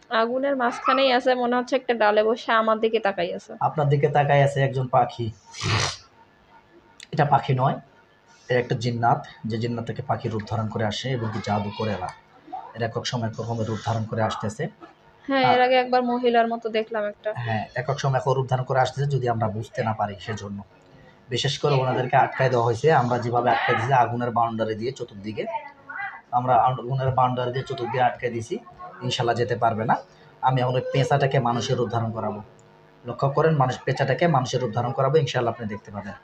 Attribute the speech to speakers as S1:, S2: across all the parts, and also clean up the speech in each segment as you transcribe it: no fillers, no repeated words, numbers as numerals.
S1: আগুনের মাঝখানেই আছে, মনে হচ্ছে একটা ডালে বসে আমার দিকে তাকাই আছে।
S2: আপনার দিকে তাকাই আছে একজন পাখি। এটা পাখি নয়, এটা একটা জিন্নাত, যে জিন্নাত থেকে পাখির রূপ ধারণ করে আসে এবং কি জাদু করে এরা। এরা একক সময় এক রকমের রূপ ধারণ করে আসতেছে।
S1: হ্যাঁ,
S2: আর
S1: এর আগে একবার মহিলার মতো দেখলাম একটা।
S2: হ্যাঁ, একক সময় এক রূপ ধারণ করে আসতেছে, যদি আমরা বুঝতে না পারি সেজন্য। বিশেষ করে ওনাদেরকে আটকায় দেওয়া হয়েছে, আমরা যেভাবে আটকায় দিয়েছি আগুনের বাউন্ডারি দিয়ে চতুর্দিকে, আমরা আগুনের বাউন্ডারি দিয়ে চতুর্দিকে আটকায় দিয়েছি, ইনশাল্লাহ যেতে পারবে না। আমি এখন ওই পেঁচাটাকে মানুষের রূপ ধারণ করাবো। লক্ষ্য করেন, মানুষ পেঁচাটাকে মানুষের রূপ ধারণ করাবো, ইনশাল্লাহ আপনি দেখতে পাবেন।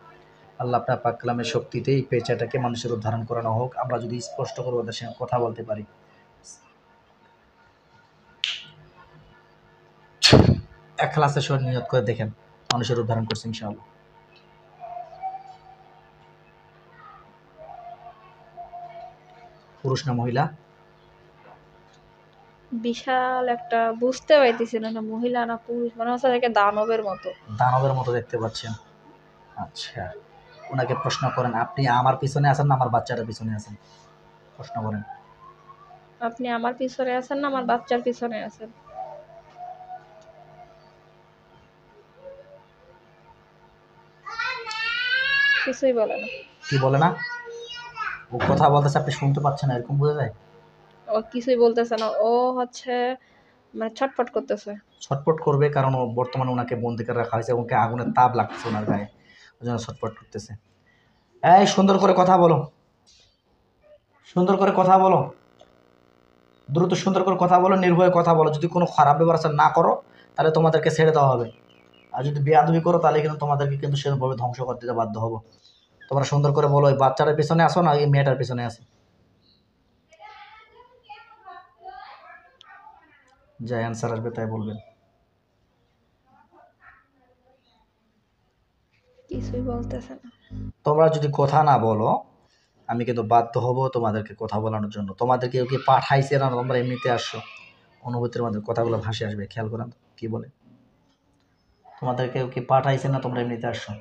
S2: আল্লাহ আপনার পাক কালামের শক্তিতে এই পেঁচাটাকে মানুষের রূপ ধারণ করানো হোক, আমরা যদি স্পষ্ট করে ওদের সঙ্গে কথা বলতে পারি। এখলাসের সহিত নিয়ত করে দেখেন, মানুষের রূপ ধারণ করছে ইনশাআল্লাহ। পুরুষ না মহিলা?
S1: বিশাল একটা, বুঝতে পারতেছি না মহিলা না পুরুষ, মনে হচ্ছে একটা দানবের মতো।
S2: দানবের মতো দেখতে পাচ্ছেন? আচ্ছা, ওনাকে প্রশ্ন করেন, আপনি আমার পিছনে আছেন না আমার বাচ্চাটার পিছনে আছেন? প্রশ্ন করেন।
S1: আপনি আমার পিছনে আছেন না আমার বাচ্চার পিছনে আছেন? কিছুই বলে না।
S2: কি বলে না? ও কথা বলতেছে, আপনি শুনতে পাচ্ছেন না, এরকম বোঝা যায়?
S1: ও কিছুই বলতেছে না, ও হচ্ছে মানে ছটফট করতেছে।
S2: ছটফট করবে, কারণ ও বর্তমানে ওনাকে বন্দি করে রাখা হয়েছে, ওকে আগুনের তাপ লাগছে ওনার গায়ে, ওই জন্য ছটফট করতেছে। এই সুন্দর করে কথা বলো, সুন্দর করে কথা বলো, দ্রুত সুন্দর করে কথা বলো, নির্ভয়ে কথা বলো। যদি কোনো খারাপ ব্যবহার না করো তাহলে তোমাদেরকে ছেড়ে দেওয়া হবে, আর যদি বেয়াদবি করো তাহলে কিন্তু তোমাদেরকে কিন্তু সেভাবে ধ্বংস করে দিতে বাধ্য হবো। তোমরা সুন্দর করে বলো, ওই বাচ্চাটার পিছনে আসো না এই মেয়েটার পিছনে আসো? যা অ্যান্সার আসবে তাই বলবেন।
S1: কিছুই বলতেছে না।
S2: তোমরা যদি কথা না বলো আমি কিন্তু বাধ্য হব তোমাদেরকে কথা বলানোর জন্য। তোমাদের কেউ কি পাঠাইছে না তোমরা এমনিতে আসছো? অনুভূতির মধ্যে কথাগুলো ভাসে আসবে, খেয়াল করেন তো কি বলে। তোমাদের কেউ কি পাঠাইছে না তোমরা এমনিতে আসছো?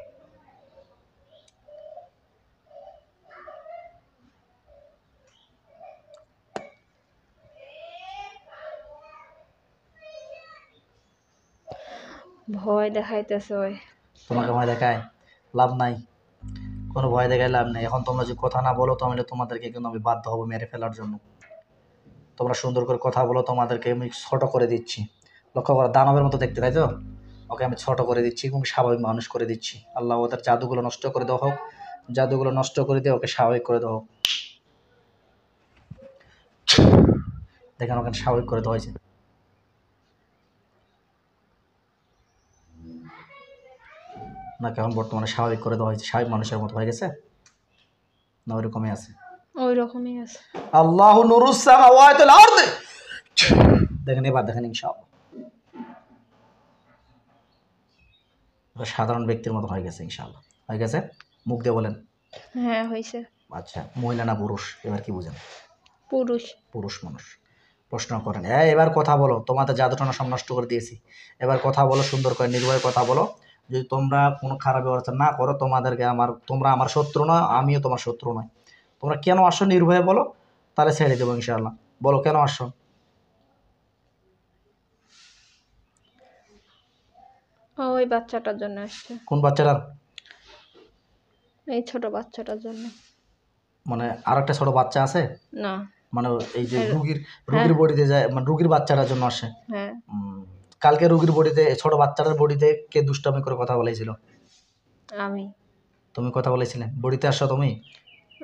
S1: ভয় দেখাইতেছে ওই।
S2: তোমাকে ভয় দেখায়? লাভ নাই, কোনো ভয় দেখায় লাভ নেই। এখন তোমরা যদি কথা না বলো তাহলে তোমাদেরকে কিন্তু আমি বাধ্য হবো মেরে ফেলার জন্য। তোমরা সুন্দর করে কথা বলো, তোমাদেরকে আমি ছোট করে দিচ্ছি। লক্ষ্য করো, দানবের মতো দেখতে, তাই তো? ওকে আমি ছোট করে দিচ্ছি এবং স্বাভাবিক মানুষ করে দিচ্ছি। আল্লাহ ওদের জাদুগুলো নষ্ট করে দেওয়া হোক, জাদুগুলো নষ্ট করে দিয়ে ওকে স্বাভাবিক করে দেওয়া হোক। দেখেন ওখানে স্বাভাবিক করে দেওয়া হয়েছে না? কেমন বর্তমানে স্বাভাবিক করে দেওয়া হয়েছে, স্বাভাবিক মানুষের মতো হয়ে গেছে না ওইরকমই আছে?
S1: ওই রকমই আছে।
S2: আল্লাহু নূরুস সামাওয়াতি ওয়াল আরদ। দেখেন এবার দেখেন ইনশাআল্লাহ সাধারণ ব্যক্তির মতো হয়ে গেছে, ইনশাআল্লাহ হয়ে গেছে। মুখ দিয়ে বলেন।
S1: হ্যাঁ হয়েছে।
S2: আচ্ছা, মহিলা না পুরুষ এবার কি বুঝেন?
S1: পুরুষ।
S2: পুরুষ মানুষ। প্রশ্ন করেন, এবার কথা বলো, তোমাদের জাদুটনা সব নষ্ট করে দিয়েছি। এবার কথা বলো, সুন্দর করে নির্ভয়ে কথা বলো। যদি তোমরা কোনো খারাপ ব্যবস্থা না করো তোমাদেরকে তোমরা আমার শত্রু নয়, আমিও তোমার শত্রু নয়। তোমরা কেন আসছো নির্ভয়ে বলো, তাহলে ছেড়ে দেবো ইনশাআল্লাহ। বলো কেন আসছো?
S1: ওই বাচ্চাটার জন্য আসছে।
S2: কোন বাচ্চাটার?
S1: এই ছোট বাচ্চাটার জন্য।
S2: মানে আর একটা ছোট বাচ্চা আছে?
S1: না।
S2: মানে এই যে রুগীর
S1: হ্যাঁ
S2: রুগীর বডিতে যায়, মানে রুগীর বাচ্চাটার জন্য আসে?
S1: হ্যাঁ।
S2: কালকে রুগীর বডিতে, ছোট বাচ্চাটার বডিতে কে দুষ্টামি করে কথা বলেছিল?
S1: আমি।
S2: তুমি কথা বলেছিলে? বডিতে আসছো তুমি?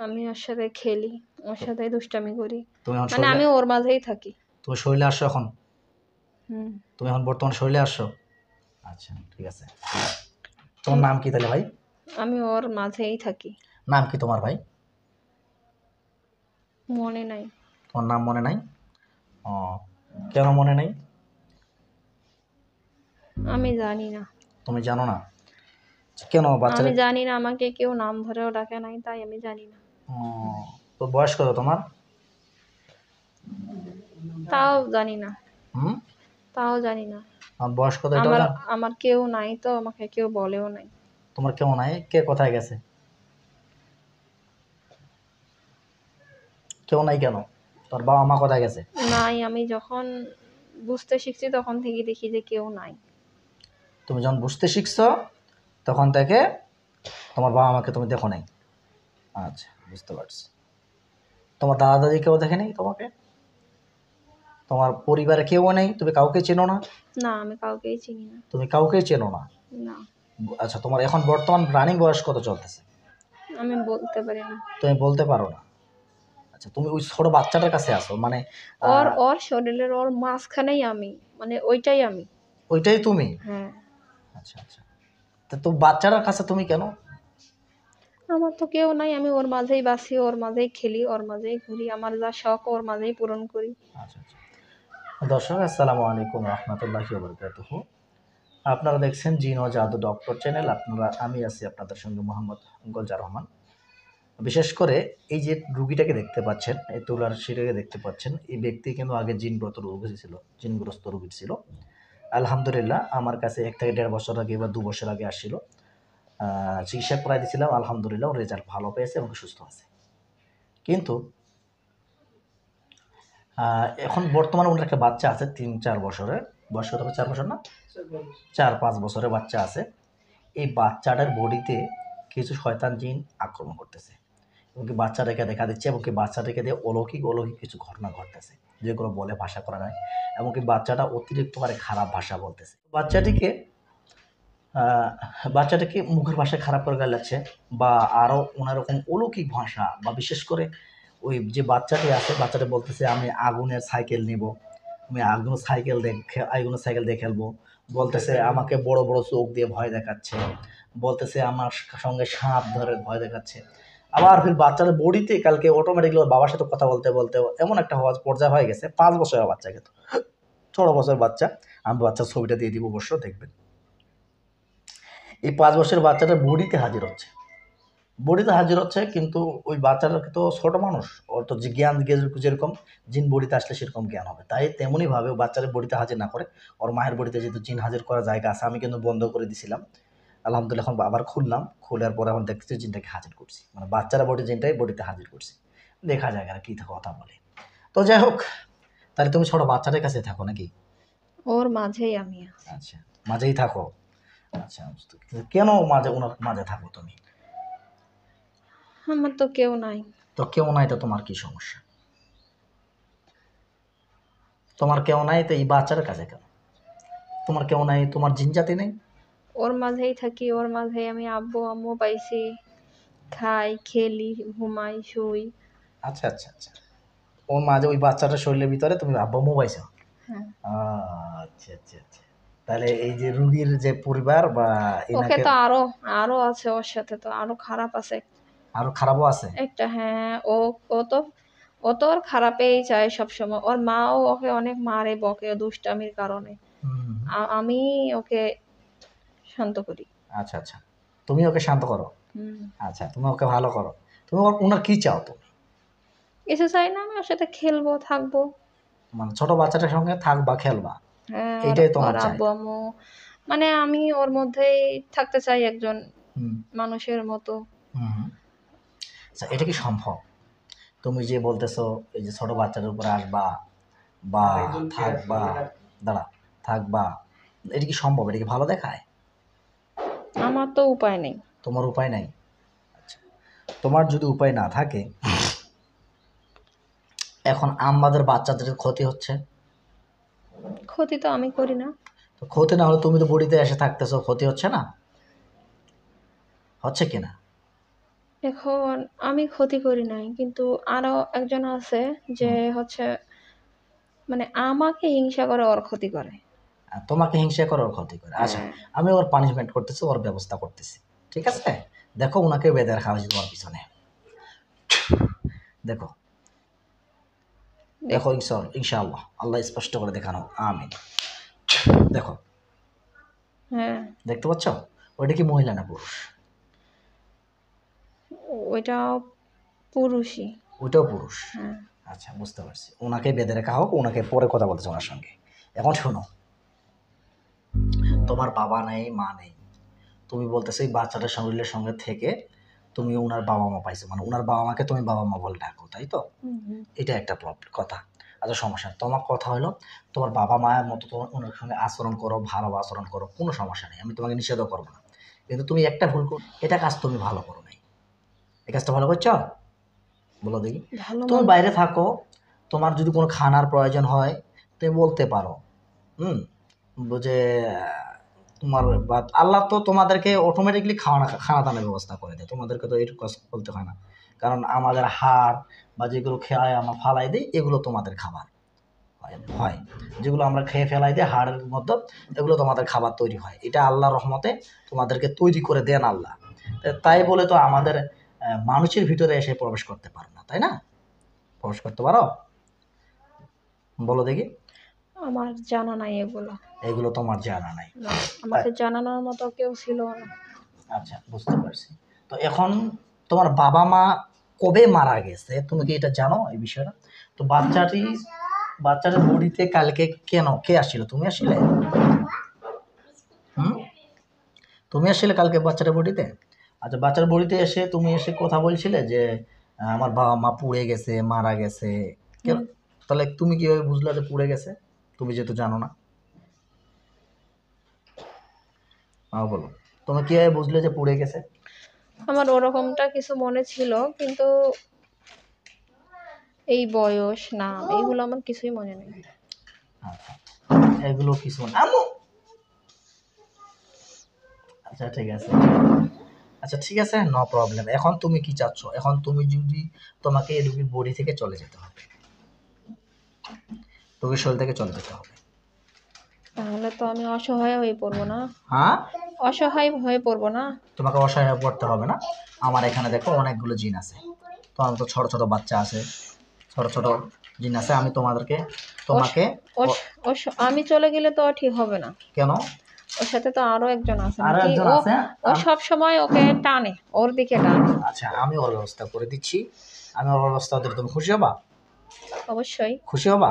S1: আমি ওর সাথে খেলি, ওর সাথে দুষ্টামি করি,
S2: তুমি এখন
S1: মানে
S2: শরীরে,
S1: আমি ওর মাঝেই থাকি।
S2: তুমি শরীরে আসছো এখন?
S1: হুম।
S2: তুমি এখন বর্তমান শরীরে আসছো? আচ্ছা ঠিক আছে। তোমার নাম কি তাহলে ভাই?
S1: আমি ওর মাঝেই থাকি।
S2: নাম কি তোমার ভাই?
S1: মনে নাই।
S2: তোমার নাম মনে নাই? ও, কেন মনে নাই?
S1: আমি জানি না।
S2: তুমি জানো না? কেন বাচ্চারা?
S1: আমি জানি না, আমাকে কেউ নাম ধরেও ডাকে নাই, তাই আমি জানি না।
S2: ও, তো বয়স কত তোমার?
S1: তাও জানি না।
S2: হুম,
S1: তাও জানি না।
S2: আমার বয়স কত এটাও
S1: আমার
S2: জান?
S1: আমার কেউ নাই তো, আমাকে কেউ বলেও নাই।
S2: তোমার কেমন নাই? কে কোথায় গেছে? কেউ নাই কেন? তোর বাবা মা কোথায় গেছে?
S1: নাই, আমি যখন বুঝতে শিখছি তখন থেকে দেখি যে কেউ নাই।
S2: তুমি যখন বুঝতে শিখছো তখন থেকে তোমার বাবা মাকে তুমি দেখো নাই। আচ্ছা, বুঝতে পারছি। তোমার দাদা দাদি কেউ দেখে নেই তোমাকে? তোমার পরিবারে কেউ নেই? তুমি কাউকে চেনো না?
S1: না, আমি কাউকেই চিনি না।
S2: তুমি কাউকেই চেনো না?
S1: না,
S2: আচ্ছা, তোমার এখন বর্তমান রানিং বয়স কত চলতেছে?
S1: আমি বলতে পারি না।
S2: তুমি বলতে পারো না? আচ্ছা, তুমি ওই ছোট বাচ্চাটার কাছে আসো, মানে
S1: ওর ওর শরীরের ওর মাঝখানেই আমি, মানে ওইটাই আমি।
S2: ওইটাই তুমি?
S1: হ্যাঁ।
S2: আচ্ছা আচ্ছা, তো বাচ্চাটার কাছে তুমি কেন?
S1: আমার তো কেউ নাই, আমি ওর মাঝেই বাঁচি, ওর মাঝেই খেলি, ওর মাঝেই ঘুরি, আমার যা শখ ওর মাঝেই পূরণ করি।
S2: আচ্ছা আচ্ছা। দর্শক, আসসালামু আলাইকুম রহমতুল্লাহি ওয়া বারাকাতুহু। আপনারা দেখছেন জিন ও জাদু ডক্টর চ্যানেল। আমি আছি আপনাদের সঙ্গে মোহাম্মদ গোলজার রহমান। বিশেষ করে এই যে রুগীটাকে দেখতে পাচ্ছেন, এই তুলার শিরাকে দেখতে পাচ্ছেন, এই ব্যক্তি কিন্তু আগে জিনগ্রস্ত রোগী ছিল। আলহামদুলিল্লাহ আমার কাছে 1 থেকে 1.5 বছর আগে বা 2 বছর আগে আসছিল। চিকিৎসা করাই দিয়েছিলাম, আলহামদুলিল্লাহ ওর রেজাল্ট ভালো পেয়েছে এবং সুস্থ আছে। কিন্তু এখন বর্তমানে ওনার একটা বাচ্চা আছে 3-4 বছরের, বয়স কত হবে? 4 বছর না, 4-5 বছরের বাচ্চা আছে। এই বাচ্চাটার বডিতে কিছু শয়তান জিন আক্রমণ করতেছে এবং কি বাচ্চাটাকে দেখা দিচ্ছে এবং কি বাচ্চাটাকে দিয়ে অলৌকিক কিছু ঘটনা ঘটতেছে, যেগুলো বলে ভাষা করা নয়। এমনকি বাচ্চাটা অতিরিক্ত হারে খারাপ ভাষা বলতেছে। বাচ্চাটাকে মুখের ভাষায় খারাপ করে গালাচ্ছে, বা আরও ওনারকম অলৌকিক ভাষা, বা বিশেষ করে ওই যে বাচ্চাটা বলতেছে আমি আগুনের সাইকেল নিব, আমি আগুনের সাইকেল দিয়ে খেলবো। বলতেছে আমাকে বড় বড় চোখ দিয়ে ভয় দেখাচ্ছে, বলতেছে আমার সঙ্গে সাপ ধরে ভয় দেখাচ্ছে। আবার ফির বাচ্চার বডিতে কালকে অটোমেটিকলি ওর বাবার সাথে কথা বলতে বলতে এমন একটা পর্যায়ে হয়ে গেছে। 5 বছরের বাচ্চা, কিন্তু 16 বছরের বাচ্চা। আমি বাচ্চার ছবিটা দিয়ে দিব, অবশ্য দেখবেন। এই 5 বছরের বাচ্চাটা বডিতে হাজির হচ্ছে, কিন্তু ওই বাচ্চাটা তো ছোট মানুষ, ওর তো যে জ্ঞান যেরকম জিন বডিতে আসলে সেরকম জ্ঞান হবে। তাই তেমনইভাবে বাচ্চারা বডিতে হাজির না করে ওর মায়ের বডিতে যেহেতু জিন হাজির করার জায়গা আছে, আমি কিন্তু বন্ধ করে দিছিলাম। আলহামদুলিল্লাহ এখন আবার খুললাম, খোলার পরে এখন দেখছি জিনটাকে হাজির করছি, মানে বাচ্চারা জিনটাই বডিতে হাজির করছি। দেখা যায় আর কি কথা বলে। তো যাই হোক, তাহলে তুমি ছোট বাচ্চাটার কাছে থাকো নাকি?
S1: ওর মাঝেই আমি আছি।
S2: আচ্ছা, মাঝেই থাকো। আচ্ছা, কেন ওনার মাঝে থাকো তুমি?
S1: আমার তো কেউ নাই।
S2: তো কেউ নাই তো তোমার কি সমস্যা? তোমার কেউ নাই তো এই বাচ্চার কাছে কেন? তোমার কেউ নাই, তোমার জিন জাতি নেই?
S1: ওর মাঝেই থাকি, ওর মাঝেই আমি আব্বু আম্মু পাইছি, খাই, খেলি, ঘুমাই, শুই।
S2: আচ্ছা আচ্ছা আচ্ছা, ওর মাঝে ওই বাচ্চাটার শরীরের ভিতরে তুমি আব্বা মোবাইছো?
S1: হ্যাঁ।
S2: আচ্ছা আচ্ছা আচ্ছা, তাহলে এই যে রুগীর যে পরিবার বা
S1: ওকে
S2: এনাকে
S1: তো আরো আরো আছে, ওর সাথে তো আরো খারাপ আছে
S2: আরো খারাপও আছে?
S1: একটা। হ্যাঁ, ও তো ওর খারাপেই চায় সবসময়। ওর মাও ওকে অনেক মারে বকে দুষ্টামির কারণে।
S2: হুম।
S1: আমি ওকে শান্ত করি।
S2: আচ্ছা আচ্ছা, তুমি ওকে শান্ত করো?
S1: হুম।
S2: আচ্ছা, তুমি ওকে ভালো করো। তুমি ওনার কি চাও তুমি?
S1: কিছু চাই না, আমি ওর সাথে খেলবো, থাকবো।
S2: মানে ছোট বাচ্চাটার সঙ্গে থাকবা, খেলবা,
S1: হ্যাঁ,
S2: এইটাই
S1: ওর
S2: তোমার
S1: আব্বু
S2: চাহিদা?
S1: আম্মু, মানে আমি ওর মধ্যেই থাকতে চাই একজন
S2: হুম
S1: মানুষের মতো।
S2: হুম হুম। আচ্ছা, এটা কি সম্ভব? তুমি যে বলতেছো এই যে ছোট বাচ্চাদের উপরে আসবা বা থাকবা, দাঁড়া, থাকবা, এটা কি সম্ভব? এটা কি ভালো দেখায়?
S1: আমার তো উপায় নেই।
S2: তোমার উপায় নাই? আচ্ছা, তোমার যদি উপায় না থাকে, এখন আমাদের বাচ্চাদের ক্ষতি হচ্ছে।
S1: ক্ষতি তো আমি করি না।
S2: তো ক্ষতি না হলে তুমি তো বডিতে এসে থাকতেছো, ক্ষতি হচ্ছে না? হচ্ছে কিনা?
S1: এখন আমি ক্ষতি করি নাই, কিন্তু আরো একজন আছে যে
S2: হুম।
S1: হচ্ছে মানে আমাকে হিংসা করে ওর ক্ষতি করে।
S2: আর তোমাকে হিংসা করে ওর ক্ষতি করে? আচ্ছা,
S1: হ্যাঁ।
S2: আমি ওর পানিশমেন্ট করতেছি, ওর ব্যবস্থা করতেছি, ঠিক আছে? দেখো ওনাকে বেঁধে রাখা হয়েছে তোমার পিছনে, দেখো দেখো, ইনশাআল্লাহ আল্লাহ স্পষ্ট করে দেখানো, আমিন। দেখো,
S1: হ্যাঁ,
S2: দেখতে পাচ্ছ? ওইটা কি মহিলা না পুরুষ?
S1: ওইটা পুরুষই।
S2: ওইটাও পুরুষ?
S1: হ্যাঁ।
S2: আচ্ছা, বুঝতে পারছি। ওনাকে বেঁধে রাখা হোক, ওনাকে পরে কথা বলতেছে ওনার সঙ্গে। এখন শোনো, তোমার বাবা নেই, মা নেই, তুমি বলতেছো এই বাচ্চাটার শরীরের সঙ্গে থেকে তুমি ওনার বাবা মা পাইছো, মানে ওনার বাবা মাকে তুমি বাবা মা বলে ডাকো, তাই তো?
S1: হুম, হুম।
S2: এটা একটা কথা। আচ্ছা সমস্যা নেই। তোমার কথা হলো তোমার বাবা মায়ের মতো তোমার ওনার সঙ্গে আচরণ করো, ভালো আচরণ করো, কোনো সমস্যা নেই, আমি তোমাকে নিষেধও করবো না। কিন্তু তুমি একটা ভুল করো, এটা কাজ তুমি ভালো করো নাই। এই কাজটা ভালো করছো? বলো দেখি।
S1: ভালো
S2: তুমি
S1: মানে?
S2: বাইরে থাকো, তোমার যদি কোনো খানার প্রয়োজন হয় তুমি বলতে পারো। হুম, বুঝে তোমার আল্লাহ তো তোমাদেরকে অটোমেটিকলি খানা দানের ব্যবস্থা করে দেয়, তোমাদেরকে তো এইটুকু বলতে হয় না। কারণ আমাদের হাড় বা যেগুলো খেয়ে আমরা ফালাই দিই এগুলো তোমাদের খাবার হয়। যেগুলো আমরা খেয়ে ফেলাই দিই হাড়ের মধ্যে, এগুলো তোমাদের খাবার তৈরি হয়। এটা আল্লাহর রহমতে তোমাদেরকে তৈরি করে দেন আল্লাহ। তাই বলে তো আমাদের মানুষের ভিতরে এসে প্রবেশ করতে পারো না, তাই না? প্রবেশ করতে পারো? বলো দেখি।
S1: আমার জানা নাই এগুলো।
S2: এগুলো তোমার জানা নাই?
S1: না,
S2: তাই?
S1: আমাকে জানানোর মতো কেউ ছিল না।
S2: আচ্ছা, বুঝতে পারছি। তো এখন তোমার বাবা মা কবে মারা গেছে তুমি কি এটা জানো এই বিষয়টা? তো বাচ্চাটার বডিতে কালকে কে আসছিল? তুমি আসলে? হুম, তুমি আসলে কালকে বাচ্চাটার বডিতে? আচ্ছা, বাচ্চার বডিতে এসে তুমি এসে কথা বলছিলে যে আমার বাবা মা পুড়ে গেছে, মারা গেছে। কেন?
S1: হুম।
S2: তাহলে তুমি কিভাবে বুঝলা যে পুড়ে গেছে? তুমি যেহেতু জানো না। বলো, তুমি কিভাবে বুঝলে যে পুড়ে গেছে?
S1: আমার ওরকমটা কিছু মনে ছিল, কিন্তু এই বয়স, নাম, এইগুলো আমার কিছুই মনে নেই।
S2: আচ্ছা, এগুলো কিছু না আম্মু। আচ্ছা ঠিক আছে। আচ্ছা ঠিক আছে, নো প্রবলেম। এখন তুমি কি চাচ্ছ? এখন তুমি যদি তোমাকে এই রোগীর বডি থেকে চলে যেতে হবে, রোগীর শরীর থেকে চলে যেতে হবে।
S1: তাহলে তো আমি অসহায় হয়ে পড়বো না?
S2: হ্যাঁ,
S1: অসহায় হয়ে পড়বো না?
S2: তোমাকে অসহায় পড়তে হবে না। আমার এখানে দেখো অনেকগুলো জিন আছে, তোমার তো ছোট ছোট বাচ্চা আছে, ছোট ছোট জিন আছে। আমি
S1: ওস
S2: তোমাকে
S1: ওস
S2: ও-
S1: ওস আমি চলে গেলে তো ঠিক হবে না।
S2: কেন?
S1: ওর সাথে তো আরো একজন আছে
S2: আরো
S1: নাকি?
S2: একজন
S1: ও
S2: আছে।
S1: ও সব সময় ওকে টানে, ওর দিকে টানে।
S2: আচ্ছা, আমি ওর ব্যবস্থা করে দিচ্ছি। আমি ওর ব্যবস্থা দিলে তুমি খুশি হবা?
S1: অবশ্যই।
S2: খুশি হবা?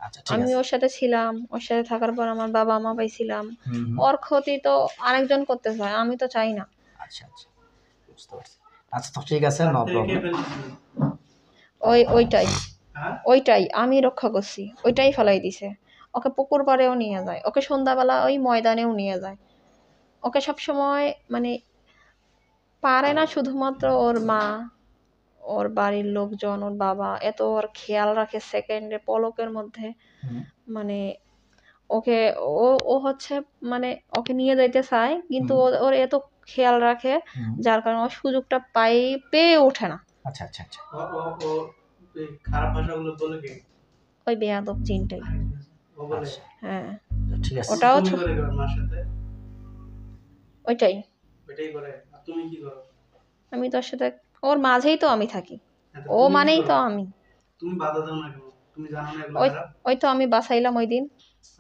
S2: আচ্ছা ঠিক
S1: আমি
S2: আছে।
S1: ওর সাথে ছিলাম, ওর সাথে থাকার পর আমার বাবা মা পাইছিলাম।
S2: হুম হুম।
S1: ওর ক্ষতি তো আরেকজন করতে চায়, আমি তো চাই না।
S2: আচ্ছা আচ্ছা, বুঝতে পারছি। আচ্ছা তো ঠিক আছে, নো প্রবলেম।
S1: ওইটাই, ওইটাই আমি রক্ষা করছি, ওইটাই ফেলাই দিছে। ওকে পুকুর পাড়েও নিয়ে যায়, ওকে সন্ধ্যাবেলা ওই ময়দানেও নিয়ে যায়। ওকে সব সময় মানে পারে না, শুধুমাত্র ওর মা, ওর বাড়ির লোকজন, ওর বাবা এত ওর খেয়াল রাখে সেকেন্ডে পলকের মধ্যে।
S2: হুম
S1: মানে ওকে, ও ও হচ্ছে মানে ওকে নিয়ে যাইতে চায়, কিন্তু
S2: হুম
S1: ওর এত খেয়াল রাখে,
S2: হুম।
S1: যার কারণে ও সুযোগটা পেয়ে ওঠে না।
S2: আচ্ছা আচ্ছা আচ্ছা।
S3: এই খারাপ ভাষাগুলো বলে কে?
S1: ওই বেয়াদব চিনটাই।
S3: ও বলে?
S2: আচ্ছা
S1: হ্যাঁ,
S2: ঠিক আছে।
S1: ওটাও
S3: তুমি করে কেন মার সাথে?
S1: ওইটাই।
S3: ওইটাই করে। আর তুমি কি করো?
S1: আমি তোর সাথে, ওর মাঝেই তো আমি থাকি।
S3: হ্যাঁ, তো
S1: ও
S3: তুমি কি
S1: মানেই তো
S3: করো?
S1: আমি।
S3: তুমি বাধা দাও না কেন? তুমি জানো না এগুলো
S1: ওই
S3: খারাপ?
S1: ওই তো আমি বাঁচাইলাম ওই দিন।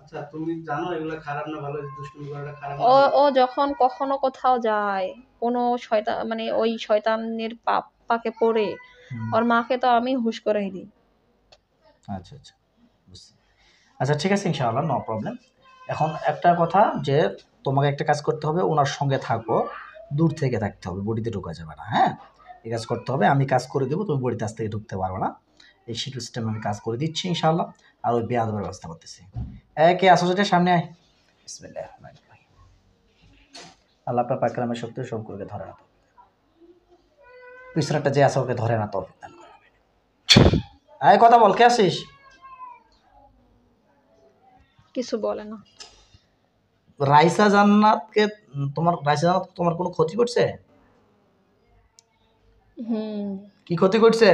S3: আচ্ছা, তুমি জানো এগুলো খারাপ না ভালো? দুষ্টুমি করাটা খারাপ না
S1: ও
S3: ভালো?
S1: ও যখন কখনো কোথাও যায়, কোনো শয়তান মানে ওই শয়তানের পাকে পড়ে,
S2: হুম,
S1: ওর মাকে তো আমি হুঁশ করে দিই।
S2: আচ্ছা আচ্ছা, বুঝছি। আচ্ছা ঠিক আছে, ইনশাআল্লাহ, নো প্রবলেম। এখন একটা কথা যে তোমাকে একটা কাজ করতে হবে, ওনার সঙ্গে থাকো, দূর থেকে থাকতে হবে, বডিতে ঢোকা যাবে না। হ্যাঁ, এই কাজ করতে হবে। আমি কাজ করে দেবো, তুমি বডিতে আজ থেকে ঢুকতে পারবে না। এই সিস্টেম আমি কাজ করে দিচ্ছি ইনশাআল্লাহ। আর ওই বেয়াদবের ব্যবস্থা করতেছি। কে আসো, যেটা সামনে আয়। বিসমিল্লাহির রহমানির রহিম। আল্লাহ আপনার পাকরামের শক্তি সবগুলোকে ধরে না, পিছনে একটা যে আছে ওকে ধরে না, তৌফিক দান করে। আয় কথা বল, কে আসিস?
S1: কিছু বলে না।
S2: রাইসা জান্নাতকে, রাইসা জান্নাত তোমার কোনো ক্ষতি করছে?
S1: হুম।
S2: কি ক্ষতি করছে?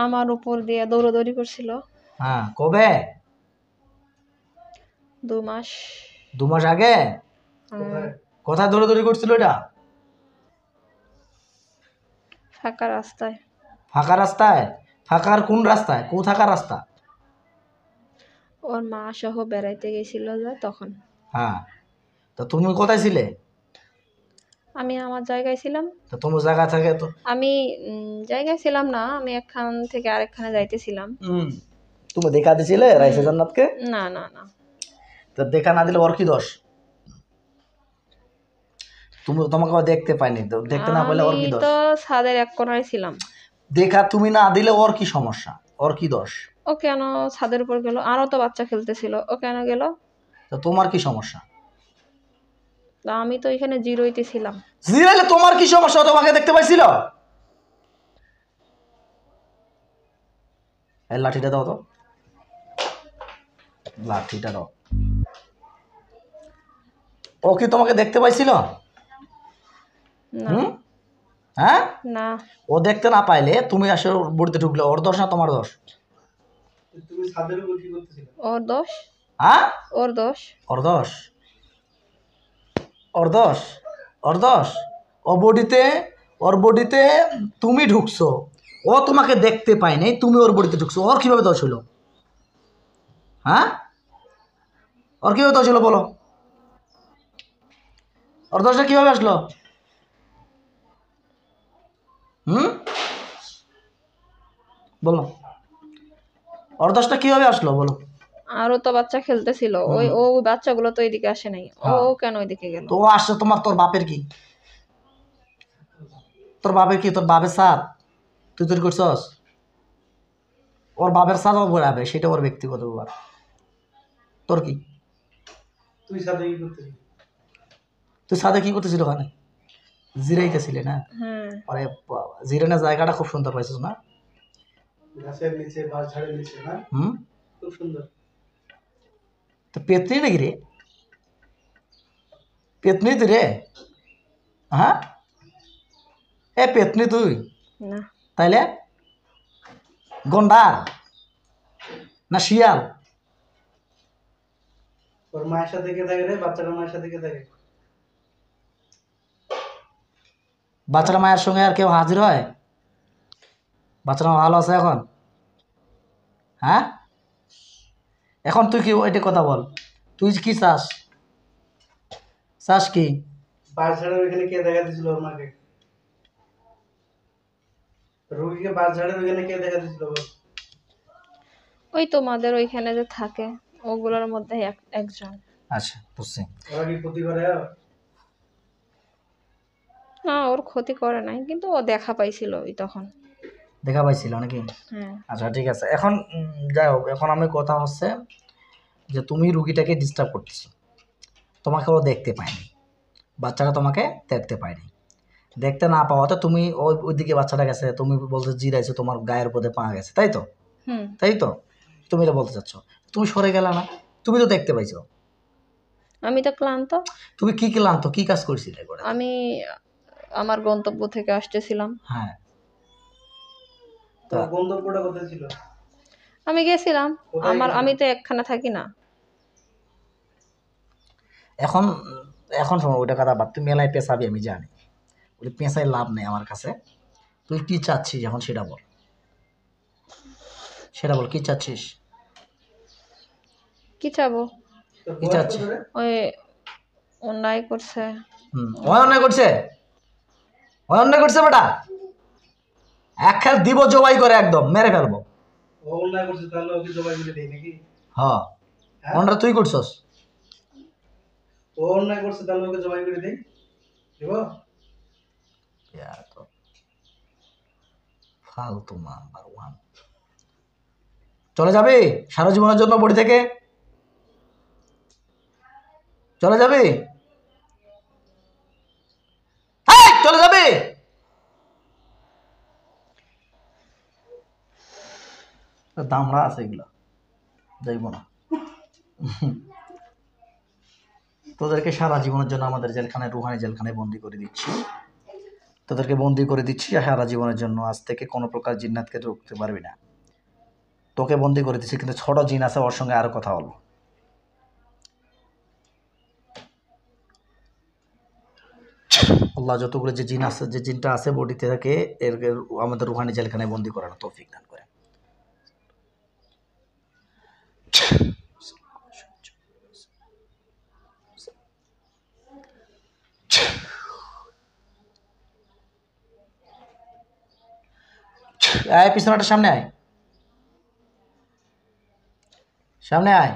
S1: আমার উপর দিয়ে দৌড়াদৌড়ি করছিল।
S2: হ্যাঁ, কবে?
S1: 2 মাস।
S2: 2 মাস আগে?
S1: হুম,
S2: কোথায় দৌড়াদৌড়ি করছিল এটা?
S1: ফাঁকা রাস্তায়।
S2: ফাঁকা রাস্তায়? ফাঁকার কোন রাস্তায়? কোথাকার রাস্তা?
S1: ওর মা সহ বেড়াইতে গেছিল যে তখন।
S2: হ্যাঁ, তো তুমি কোথায় ছিলে?
S1: আমি আমার জায়গায় ছিলাম।
S2: তো তোমার জায়গা থেকে তো
S1: আমি জায়গায় ছিলাম না, আমি একখান থেকে আরেকখানে যাইতেছিলাম।
S2: তুমি দেখা দিছিলে রাইসা
S1: হুম।
S2: জান্নাতকে?
S1: না না না।
S2: তো দেখা না দিলে ওর কি দোষ? তোমাকে ও দেখতে পাইনি, তো দেখতে না পেলে
S1: আমি
S2: ওর কি দোষ?
S1: তো ছাদের এক কোনায় ছিলাম।
S2: দেখা তুমি না দিলে ওর কি সমস্যা, ওর কি দোষ?
S1: ও কেন ছাদের উপর গেল? আরো তো বাচ্চা খেলতেছিল, ও কেন গেল?
S2: তো তোমার কি সমস্যা?
S1: তা আমি তো এখানে জিরোইতে ছিলাম।
S2: জিরাইলে তোমার কি সমস্যা? ও তোমাকে দেখতে পাইছিল? এই লাঠিটা দাও তো, লাঠিটা দাও। ও কি তোমাকে দেখতে পাইছিল?
S1: না
S2: হুম? হ্যাঁ,
S1: না,
S2: ও দেখতে না পাইলে তুমি আসে ওর বডিতে ঢুকলে ওর দোষ না তোমার দোষ?
S3: তুমি ছাদের উপর কি করতেছিলে?
S1: ওর দোষ,
S2: হ্যাঁ,
S1: ওর দোষ।
S2: ওর দোষ, ওর দোষ, ওর দোষ। ও বডিতে, ওর বডিতে তুমি ঢুকছো, ও তোমাকে দেখতে পায় নাই, তুমি ওর বডিতে ঢুকছো, ওর কিভাবে দোষ হলো? হ্যাঁ, ওর কিভাবে দোষ হলো বলো? ওর দোষটা কিভাবে আসলো? হুম, বলো, ওর দোষটা কিভাবে আসলো বলো?
S1: আরো তো বাচ্চা খেলতেছিল, ওই ও বাচ্চাগুলো তো এদিকে আসে নাই, ও
S2: হ্যাঁ,
S1: ও কেন ওইদিকে গেল?
S2: তো ও আসছে তোমার, তোর বাপের কি? তোর বাপের কি? তোর বাপের সাথ তুই তৈরি করছস? ওর বাপের সাথ ও ঘোরাবে, সেটা ওর ব্যক্তিগত ব্যাপার। তোর কি?
S3: তুই ছাদে কি করতেছিলি?
S2: তুই সাথে কি করতেছিল ওখানে? জিরাইতেছিলি না?
S1: হ্যাঁ,
S2: আরে বাবা, জিরানোর জায়গাটা খুব সুন্দর পাইছিস না?
S3: গাছের নিচে, বাঁশ ঝাড়ের নিচে না?
S2: হুম,
S3: খুব সুন্দর।
S2: তো পেতনি নাকি রে? পেতনি তুই রে? হ্যাঁ, এ পেতনি তুই?
S1: না,
S2: তাইলে গন্ডার না শিয়াল?
S3: ওর মায়ের সাথে কে থাকে রে? বাচ্চাটা মায়ের সাথে কে থাকে?
S2: বাচ্চারা মায়ের সঙ্গে আর কেউ হাজির হয়? বাচ্চারা ভালো আছে এখন? হ্যাঁ, এখন তুই কি ওইটা কথা বল, তুই কি চাস? চাস কি?
S3: বাঁশ ঝাড়ের ওইখানে কে দেখা দিছিল ওর মাকে? রোগীকে বাঁশ ঝাড়ের ওইখানে কে দেখা দিছিল বল?
S1: ওই তোমাদের ওইখানে যে থাকে ওগুলোর মধ্যে একজন।
S2: আচ্ছা, বুঝছি।
S3: ওরা কি ক্ষতি করে?
S1: না, ওর ক্ষতি করে নাই, কিন্তু ও দেখা পাইছিল ওই তখন।
S2: দেখা পাইছিল নাকি?
S1: হ্যাঁ,
S2: আচ্ছা ঠিক আছে, এখন যাই হোক, এখন আমি কথা হচ্ছে যে তুমি রুগীটাকে ডিস্টার্ব করতেছো, তোমাকে ও দেখতে পায়নি, বাচ্চাটা তোমাকে দেখতে পায়নি, দেখতে না পাওয়াতে তুমি ওইদিকে বাচ্চাটা গেছে, তুমি বলছো জিরাইছো, তোমার গায়ের উপরে পা গেছে, তাই তো?
S1: হুম।
S2: তাই তো, তুমি এটা বলতে চাচ্ছ। তুমি সরে গেলে না, তুমি তো দেখতে পাইছো।
S1: আমি তো ক্লান্ত,
S2: তুমি কি ক্লান্ত, কি কাজ করছিলে করে?
S1: আমি আমার গন্তব্য থেকে আসতেছিলাম।
S2: হ্যাঁ,
S3: তো
S2: তা
S3: গন্তব্যটা কোথায় ছিল?
S1: আমি গেছিলাম,
S3: কোথায় গেছিল?
S1: আমি তো একখানে থাকি না।
S2: এখন, এখন শোনো, ওইটা কথা বাদ, তুমি মেলায় পেঁচাবি আমি জানি, ওই পেঁচায় লাভ নেই আমার কাছে। তুই কি চাচ্ছিস এখন সেটা বল, সেটা বল, কি চাচ্ছিস?
S1: কি চাবো?
S3: তোর
S2: কি
S3: বয়স
S2: চাচ্ছিস?
S3: কত রে?
S1: ওই অন্যায় করছে।
S2: ওই অন্যায় করছে, ওই অন্যায় করছে বেটা, এক খেল দিব জবাই করে একদম মেরে ফেলবো।
S3: ও অন্যায় করছে, তাহলে ওকে জবাই করে দেই নাকি?
S2: হ্যাঁ,
S3: হ্যাঁ?
S2: অন্যটা তুই করছস।
S3: ও অন্যায় করছে, তাহলে ওকে জবাই করে দেই? দিব?
S2: ফালতু নাম্বার ওয়ান। চলে যাবে সারা জীবনের জন্য বডি থেকে? চলে যাবে? চলে যাবে? দামড়া আছে এগুলো, যাইব না। তোদেরকে সারা জীবনের জন্য আমাদের জেলখানায়, রুহানি জেলখানায় বন্দি করে দিচ্ছি, তোদেরকে বন্দি করে দিচ্ছি সারা জীবনের জন্য। আজ থেকে কোনো প্রকার জিন্নাতকে রুখতে পারবি না। তোকে বন্দি করে দিচ্ছি, কিন্তু ছোট জিন আছে, ওর সঙ্গে আরো কথা বলবো। আল্লাহ যতগুলো যে জিন আছে, যে জিনটা আছে বডিতে থাকে, এর আমাদের রুহানি জেলখানায় বন্দি করার তৌফিক দান করে। আয় পিছনটা, সামনে আয়, সামনে আয়,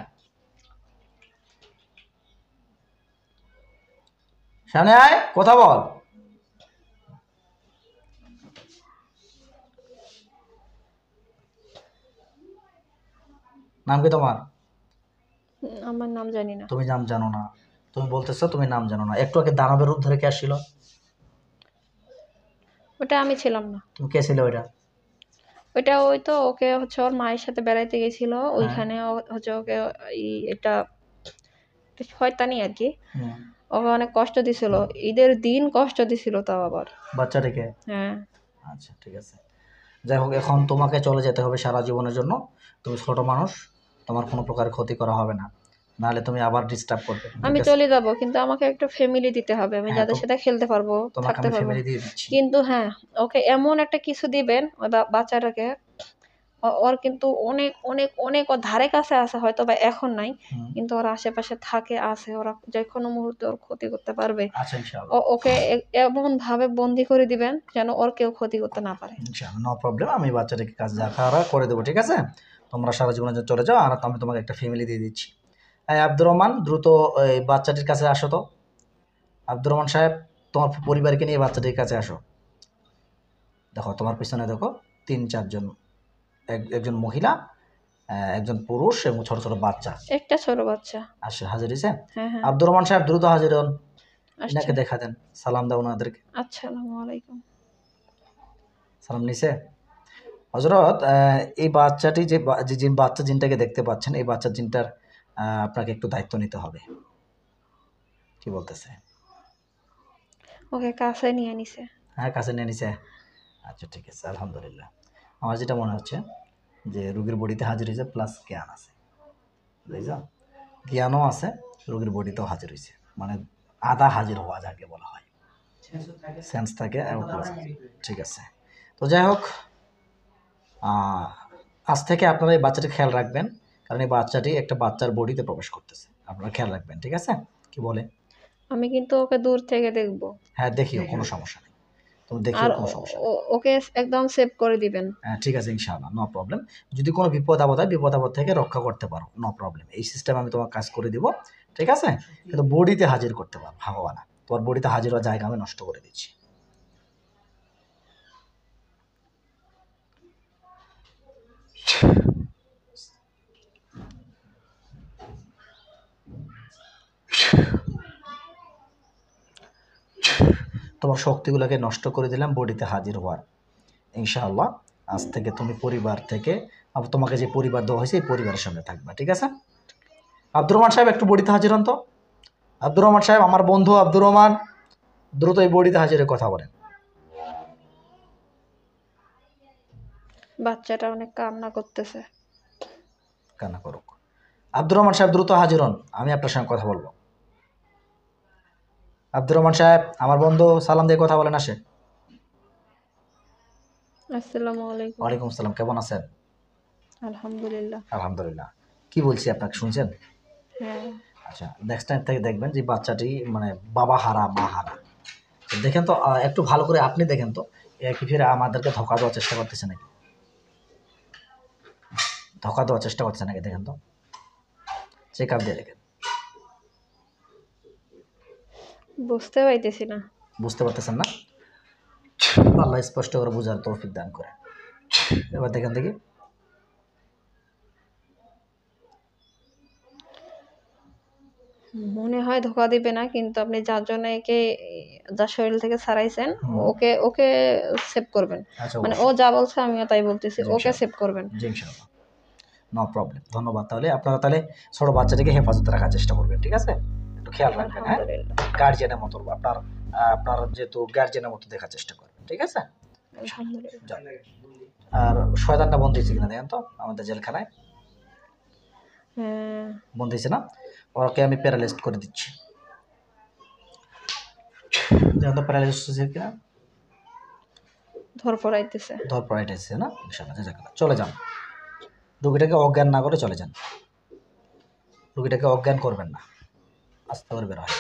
S2: সামনে আয়, কথা বল। নাম কি তোমার?
S1: আমার নাম জানি না।
S2: তুমি নাম জানো না? তুমি বলতেছো তুমি নাম জানো না। একটু আগে দানবের রূপ ধরে কে আসছিল?
S1: ওটা আমি ছিলাম না।
S2: তুমি কে ছিলে ওইটা?
S1: ওইটা ওই তো ওকে হচ্ছে ওর মায়ের সাথে বেড়াইতে গেছিল,
S2: হ্যাঁ।
S1: ওইখানে হচ্ছে ওকে এটা শয়তানি আর কি,
S2: হুম।
S1: ওকে অনেক কষ্ট দিছিল, ঈদের দিন কষ্ট দিছিল তাও আবার।
S2: বাচ্চাটাকে?
S1: হ্যাঁ।
S2: আচ্ছা ঠিক আছে। যাই হোক, এখন তোমাকে চলে যেতে হবে সারা জীবনের জন্য। তুমি ছোট মানুষ, তোমার কোনো প্রকার ক্ষতি করা হবে না, নাহলে তুমি আবার ডিস্টার্ব করবে, ঠিক
S1: আমি
S2: আছে?
S1: চলে যাব, কিন্তু আমাকে একটা ফ্যামিলি দিতে হবে, আমি
S2: হ্যাঁ,
S1: যাদের সাথে খেলতে পারবো,
S2: তোমাকে
S1: থাকতে
S2: আমি
S1: পারবো।
S2: ফ্যামিলি দিয়ে দিচ্ছি।
S1: কিন্তু হ্যাঁ, ওকে এমন একটা কিছু দিবেন ওই বাচ্চাটাকে, ওর কিন্তু অনেক অনেক অনেক ওর ধারে কাছে আছে, হয়তো বা এখন নাই,
S2: হুম।
S1: কিন্তু ওর আশেপাশে থাকে, আছে, ওরা যে কোনো মুহূর্তে ওর ক্ষতি করতে পারবে।
S2: আচ্ছা ইনশাআল্লাহ।
S1: ওকে এমন ভাবে বন্দি করে দিবেন যেন ওর কেউ ক্ষতি করতে না পারে।
S2: ইনশাআল্লাহ, নো প্রবলেম। আমি বাচ্চাটাকে কাজ যা করা করে দেবো, ঠিক আছে? তোমরা সারা জীবনের জন্য চলে যাও, আর আমি তোমাকে একটা ফ্যামিলি দিয়ে দিচ্ছি। এই আব্দুর রহমান, দ্রুত এই বাচ্চাটির কাছে আসো তো। আব্দুর রহমান সাহেব, তোমার পরিবারকে নিয়ে বাচ্চাটির কাছে আসো। দেখো তোমার পিছনে দেখো 3-4 জন, একজন মহিলা, একজন পুরুষ এবং ছোট ছোট বাচ্চা
S1: একটা ছোট বাচ্চা।
S2: আসে, হাজির হয়েছে।
S1: হ্যাঁ হ্যাঁ,
S2: আব্দুর রহমান সাহেব দ্রুত হাজির হন,
S1: আসছে।
S2: এনাকে দেখা দেন, সালাম দাও ওনাদেরকে।
S1: আসসালামু আলাইকুম।
S2: সালাম নিছে। হজরত, এই বাচ্চাটি যে বাচ্চা জিনটাকে দেখতে পাচ্ছেন, এই বাচ্চা জিনটার আপনাকে একটু দায়িত্ব নিতে হবে। কি বলতেছে?
S1: ওকে কাছে নিয়ে নিছে।
S2: হ্যাঁ, কাছে নিয়ে নিছে। আচ্ছা ঠিক আছে, আলহামদুলিল্লাহ। আমার যেটা মনে হচ্ছে যে রোগীর বডিতে হাজির হয়েছে, প্লাস জ্ঞান আছে, বুঝছো? জ্ঞানও আছে, রোগীর বডিতেও হাজির হয়েছে, মানে আধা হাজির হওয়া যাকে বলা হয়, সেন্স থাকে এবং প্লাস। ঠিক আছে, তো যাই হোক, আজ থেকে আপনারা এই বাচ্চাটি খেয়াল রাখবেন, কারণ এই বাচ্চাটি একটা বাচ্চার বডিতে প্রবেশ করতেছে, আপনারা খেয়াল রাখবেন, ঠিক আছে? কি বলে?
S1: আমি কিন্তু ওকে দূর থেকে দেখবো।
S2: হ্যাঁ, দেখিও, কোনো সমস্যা নেই, তুমি দেখিও,
S1: আর
S2: কোনো সমস্যা নেই।
S1: ওকে একদম সেভ করে দিবেন।
S2: হ্যাঁ ঠিক আছে, ইনশাআল্লাহ, নো প্রবলেম। যদি কোনো বিপদ আপদ হয়, বিপদ আপদ থেকে রক্ষা করতে পারো, নো প্রবলেম, এই সিস্টেম আমি তোমার কাজ করে দিব, ঠিক আছে? কিন্তু বডিতে হাজির করতে পারো, ভাববা না তোমার বডিতে হাজির হওয়ার জায়গা আমি নষ্ট করে দিচ্ছি। তোমার শক্তিগুলোকে নষ্ট করে দিলাম বডিতে হাজির হওয়ার। ইনশাআল্লাহ আজ থেকে তুমি পরিবার থেকে, তোমাকে যে পরিবার দেওয়া হয়েছে এই পরিবারের সঙ্গে থাকবা, ঠিক আছে? আব্দুর রহমান সাহেব, একটু বডিতে হাজির হন তো। আব্দুর রহমান সাহেব, আমার বন্ধু আব্দুর রহমান, দ্রুত এই বডিতে হাজিরের কথা বলেন।
S1: বাচ্চাটা অনেক কান্না করতেছে।
S2: কান্না করুক। আব্দুর রহমান সাহেব দ্রুত হাজির হন, আমি আপনার সঙ্গে কথা বলবো। আব্দুর রহমান সাহেব, আমার বন্ধু, সালাম দিয়ে কথা বলেন, আসে।
S1: আসসালামু আলাইকুম।
S2: ওয়ালাইকুম আসসালাম, কেমন আছেন?
S1: আলহামদুলিল্লাহ।
S2: আলহামদুলিল্লাহ। কি বলছি আপনাকে শুনছেন?
S1: হ্যাঁ।
S2: আচ্ছা, নেক্সট টাইম থেকে দেখবেন যে বাচ্চাটি মানে বাবা হারা, মা হারা। তো দেখেন তো, একটু ভালো করে আপনি দেখেন তো, এ কি ফিরে আমাদেরকে ধোকা দেওয়ার চেষ্টা করতেছে নাকি? ধোকা দেওয়ার চেষ্টা করতেছে নাকি দেখেন তো, চেক আপ দিয়ে দেখেন।
S1: বুঝতে পাইতেছি না।
S2: বুঝতে পারতেছেন না? আল্লাহ স্পষ্ট করে বোঝার তৌফিক দান করে। এবার দেখেন দেখি।
S1: মনে হয় ধোকা দিবে না, কিন্তু আপনি যার জন্য একে, যার শরীর থেকে ছাড়াইছেন,
S2: হুম।
S1: ওকে ওকে সেভ করবেন।
S2: আচ্ছা,
S1: মানে ও
S2: অবশ্যই।
S1: যা বলছে আমিও তাই বলতেছি,
S2: জি,
S1: ওকে
S2: ইনশাআল্লাহ।
S1: সেভ করবেন।
S2: জি, ইনশাআল্লাহ, নো প্রবলেম। ধন্যবাদ। তাহলে আপনারা ছোট বাচ্চাটিকে হেফাজতে রাখার চেষ্টা করবেন, ঠিক আছে? একটু খেয়াল রাখবেন, হ্যাঁ?
S1: আলহামদুলিল্লাহ।
S2: গার্জিয়ানের মতো আপনার, আপনার যেহেতু গার্জিয়ানের মতো দেখার চেষ্টা করবেন, ঠিক আছে?
S1: আলহামদুলিল্লাহ।
S2: যান। আর শয়তানটা বন্ধ হয়েছে কিনা দেখেন তো আমাদের জেলখানায়।
S1: হ্যাঁ।
S2: বন্ধ হয়েছে না? ওকে আমি প্যারালাইজড করে দিচ্ছি। দেখেন তো প্যারালাইজড হয়েছে কিনা।
S1: ধর পড়াইতেছে।
S2: ধর পড়াইতেছে না? ইনশাআল্লাহ, জাযাকাল্লাহ। চলে যান, রোগীটাকে অজ্ঞান না করে চলে যান। রোগীটাকে অজ্ঞান করবেন না, আস্তে করে বের হয়।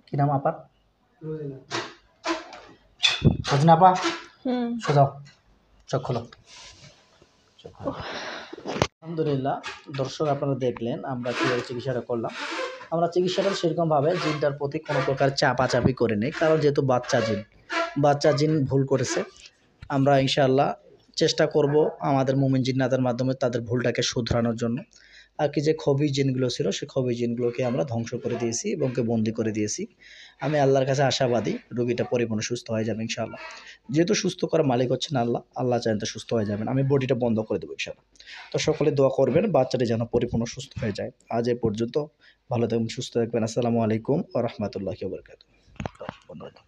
S2: কি নাম আপার? সজনা আপা,
S1: হুম।
S2: সোজাও, চোখ খোলো, চোখ খোলো। আলহামদুলিল্লাহ, দর্শক আপনারা দেখলেন আমরা কীভাবে চিকিৎসাটা করলাম। আমরা চিকিৎসাটা সেরকমভাবে জিনটার প্রতি কোনো প্রকার চাপাচাপি করে নেই, কারণ যেহেতু বাচ্চা জিন ভুল করেছে। আমরা ইনশাআল্লাহ চেষ্টা করব আমাদের মুমিন জিন্নাতের মাধ্যমে তাদের ভুলটাকে শুধরানোর জন্য। আর কি যে খবি জিনগুলো ছিল, সেই খবি জিনগুলোকে আমরা ধ্বংস করে দিয়েছি এবং বন্দি করে দিয়েছি। আমি আল্লাহর কাছে আশাবাদী রোগীটা পরিপূর্ণ সুস্থ হয়ে যাবে ইনশাআল্লাহ। যেহেতু সুস্থ করার মালিক হচ্ছেন আল্লাহ, আল্লাহ চাইলে তো সুস্থ হয়ে যাবেন। আমি বডিটা বন্ধ করে দেবো ইনশাআল্লাহ। তো সকলে দোয়া করবেন বাচ্চাটি যেন পরিপূর্ণ সুস্থ হয়ে যায়। আজ এ পর্যন্ত। ভালো থাকবেন, সুস্থ থাকবেন। আসসালামু আলাইকুম ওয়া রাহমাতুল্লাহি ওয়া বারাকাতুহু। বন্ধ হয়ে যাও।